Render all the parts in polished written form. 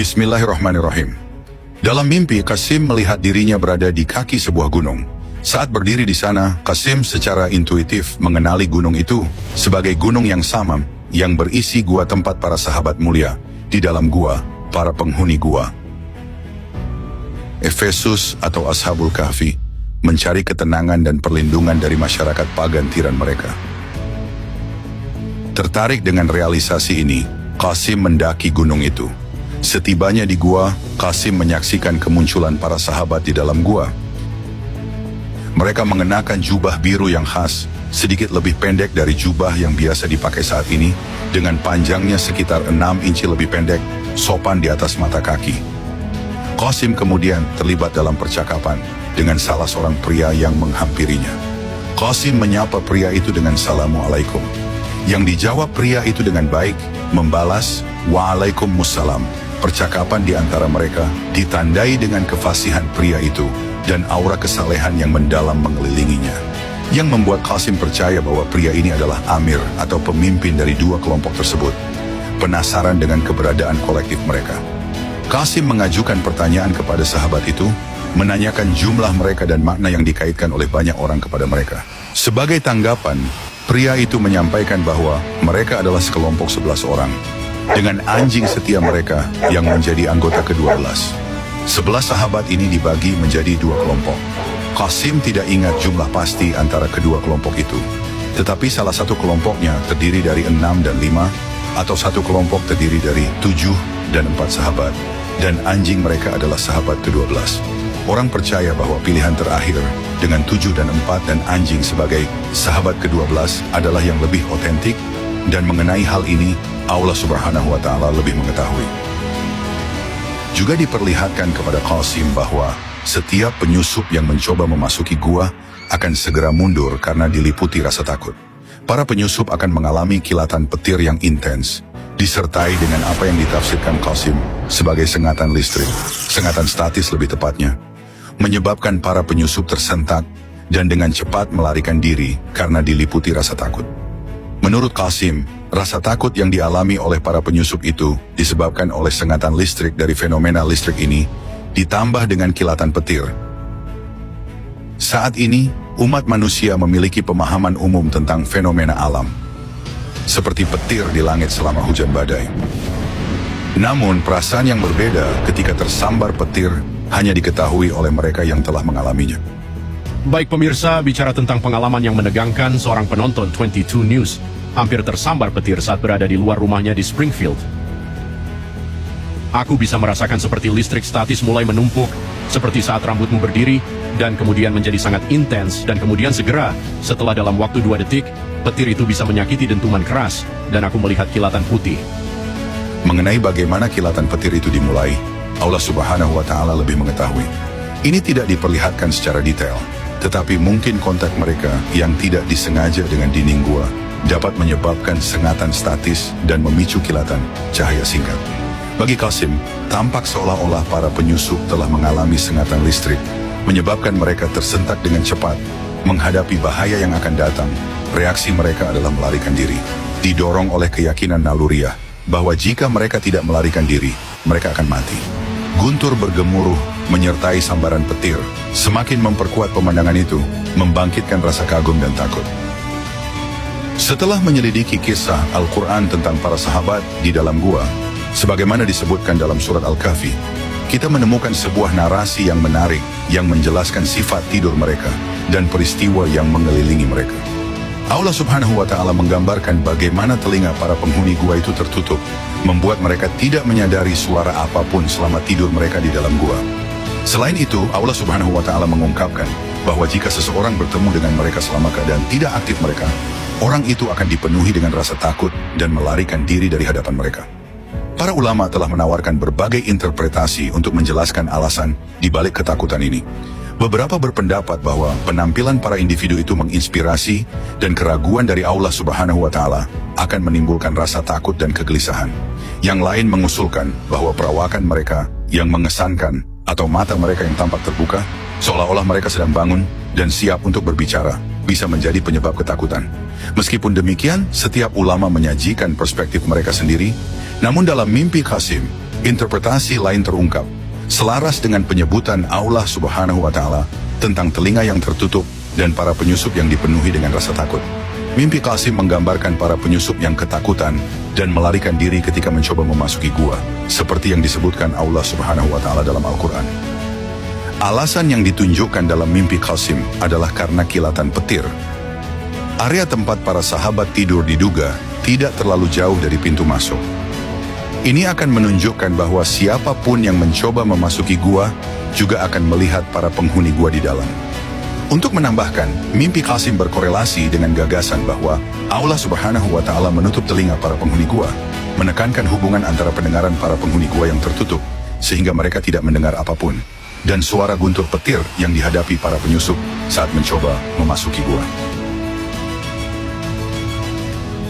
Bismillahirrahmanirrahim. Dalam mimpi, Qasim melihat dirinya berada di kaki sebuah gunung. Saat berdiri di sana, Qasim secara intuitif mengenali gunung itu sebagai gunung yang sama yang berisi gua tempat para sahabat mulia. Di dalam gua, para penghuni gua Efesus atau Ashabul Kahfi mencari ketenangan dan perlindungan dari masyarakat pagan tiran mereka. Tertarik dengan realisasi ini, Qasim mendaki gunung itu. Setibanya di gua, Qasim menyaksikan kemunculan para sahabat di dalam gua. Mereka mengenakan jubah biru yang khas, sedikit lebih pendek dari jubah yang biasa dipakai saat ini, dengan panjangnya sekitar 6 inci lebih pendek, sopan di atas mata kaki. Qasim kemudian terlibat dalam percakapan dengan salah seorang pria yang menghampirinya. Qasim menyapa pria itu dengan Assalamualaikum. Yang dijawab pria itu dengan baik, membalas Waalaikumsalam. Percakapan di antara mereka ditandai dengan kefasihan pria itu dan aura kesalehan yang mendalam mengelilinginya, yang membuat Qasim percaya bahwa pria ini adalah amir atau pemimpin dari dua kelompok tersebut. Penasaran dengan keberadaan kolektif mereka, Qasim mengajukan pertanyaan kepada sahabat itu, menanyakan jumlah mereka dan makna yang dikaitkan oleh banyak orang kepada mereka. Sebagai tanggapan, pria itu menyampaikan bahwa mereka adalah sekelompok 11 orang, dengan anjing setia mereka yang menjadi anggota ke-12. 11 sahabat ini dibagi menjadi dua kelompok. Qasim tidak ingat jumlah pasti antara kedua kelompok itu, tetapi salah satu kelompoknya terdiri dari 6 dan 5, atau satu kelompok terdiri dari 7 dan 4 sahabat, dan anjing mereka adalah sahabat ke-12. Orang percaya bahwa pilihan terakhir dengan 7 dan 4 dan anjing sebagai sahabat ke-12 adalah yang lebih otentik, dan mengenai hal ini Allah Subhanahu wa Ta'ala lebih mengetahui. Juga diperlihatkan kepada Qasim bahwa setiap penyusup yang mencoba memasuki gua akan segera mundur karena diliputi rasa takut. Para penyusup akan mengalami kilatan petir yang intens, disertai dengan apa yang ditafsirkan Qasim sebagai sengatan listrik, sengatan statis lebih tepatnya, menyebabkan para penyusup tersentak dan dengan cepat melarikan diri karena diliputi rasa takut. Menurut Qasim, rasa takut yang dialami oleh para penyusup itu disebabkan oleh sengatan listrik dari fenomena listrik ini, ditambah dengan kilatan petir. Saat ini, umat manusia memiliki pemahaman umum tentang fenomena alam, seperti petir di langit selama hujan badai. Namun, perasaan yang berbeda ketika tersambar petir hanya diketahui oleh mereka yang telah mengalaminya. Baik pemirsa, bicara tentang pengalaman yang menegangkan, seorang penonton 22 News hampir tersambar petir saat berada di luar rumahnya di Springfield. Aku bisa merasakan seperti listrik statis mulai menumpuk, seperti saat rambutmu berdiri, dan kemudian menjadi sangat intens, dan kemudian segera, setelah dalam waktu 2 detik, petir itu bisa menyakiti dentuman keras, dan aku melihat kilatan putih. Mengenai bagaimana kilatan petir itu dimulai, Allah Subhanahu wa Ta'ala lebih mengetahui. Ini tidak diperlihatkan secara detail, tetapi mungkin kontak mereka yang tidak disengaja dengan dinding gua dapat menyebabkan sengatan statis dan memicu kilatan cahaya singkat. Bagi Qasim, tampak seolah-olah para penyusup telah mengalami sengatan listrik, menyebabkan mereka tersentak dengan cepat. Menghadapi bahaya yang akan datang, reaksi mereka adalah melarikan diri, didorong oleh keyakinan naluriah bahwa jika mereka tidak melarikan diri, mereka akan mati. Guntur bergemuruh menyertai sambaran petir, semakin memperkuat pemandangan itu, membangkitkan rasa kagum dan takut. Setelah menyelidiki kisah Al-Quran tentang para sahabat di dalam gua, sebagaimana disebutkan dalam surat Al-Kahfi, kita menemukan sebuah narasi yang menarik yang menjelaskan sifat tidur mereka dan peristiwa yang mengelilingi mereka. Allah Subhanahu wa Ta'ala menggambarkan bagaimana telinga para penghuni gua itu tertutup, membuat mereka tidak menyadari suara apapun selama tidur mereka di dalam gua. Selain itu, Allah Subhanahu wa Ta'ala mengungkapkan bahwa jika seseorang bertemu dengan mereka selama keadaan tidak aktif mereka, orang itu akan dipenuhi dengan rasa takut dan melarikan diri dari hadapan mereka. Para ulama telah menawarkan berbagai interpretasi untuk menjelaskan alasan di balik ketakutan ini. Beberapa berpendapat bahwa penampilan para individu itu menginspirasi dan keraguan dari Allah Subhanahu wa Ta'ala akan menimbulkan rasa takut dan kegelisahan. Yang lain mengusulkan bahwa perawakan mereka yang mengesankan atau mata mereka yang tampak terbuka, seolah-olah mereka sedang bangun dan siap untuk berbicara, bisa menjadi penyebab ketakutan. Meskipun demikian, setiap ulama menyajikan perspektif mereka sendiri, namun dalam mimpi Qasim, Interpretasi lain terungkap, selaras dengan penyebutan Allah Subhanahu wa Ta'ala tentang telinga yang tertutup dan para penyusup yang dipenuhi dengan rasa takut. Mimpi Qasim menggambarkan para penyusup yang ketakutan dan melarikan diri ketika mencoba memasuki gua, seperti yang disebutkan Allah Subhanahu wa Ta'ala dalam Al-Quran. Alasan yang ditunjukkan dalam mimpi Qasim adalah karena kilatan petir. Area tempat para sahabat tidur diduga tidak terlalu jauh dari pintu masuk. Ini akan menunjukkan bahwa siapapun yang mencoba memasuki gua juga akan melihat para penghuni gua di dalam. Untuk menambahkan, mimpi Qasim berkorelasi dengan gagasan bahwa Allah Subhanahu wa Ta'ala menutup telinga para penghuni gua, menekankan hubungan antara pendengaran para penghuni gua yang tertutup sehingga mereka tidak mendengar apapun, dan suara guntur petir yang dihadapi para penyusup saat mencoba memasuki gua.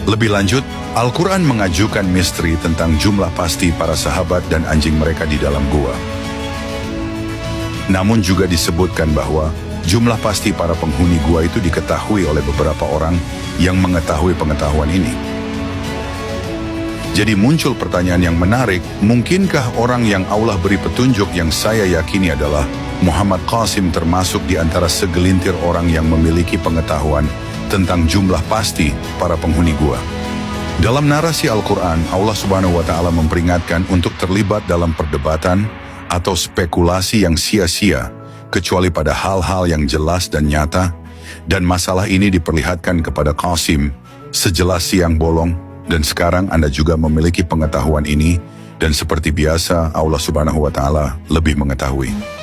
Lebih lanjut, Al-Quran mengajukan misteri tentang jumlah pasti para sahabat dan anjing mereka di dalam gua. Namun juga disebutkan bahwa jumlah pasti para penghuni gua itu diketahui oleh beberapa orang yang mengetahui pengetahuan ini. Jadi muncul pertanyaan yang menarik, mungkinkah orang yang Allah beri petunjuk yang saya yakini adalah Muhammad Qasim termasuk di antara segelintir orang yang memiliki pengetahuan tentang jumlah pasti para penghuni gua. Dalam narasi Al-Quran, Allah Subhanahu wa Ta'ala memperingatkan untuk terlibat dalam perdebatan atau spekulasi yang sia-sia, kecuali pada hal-hal yang jelas dan nyata, dan masalah ini diperlihatkan kepada Qasim sejelas siang bolong, dan sekarang Anda juga memiliki pengetahuan ini, dan seperti biasa Allah Subhanahu wa Ta'ala lebih mengetahui.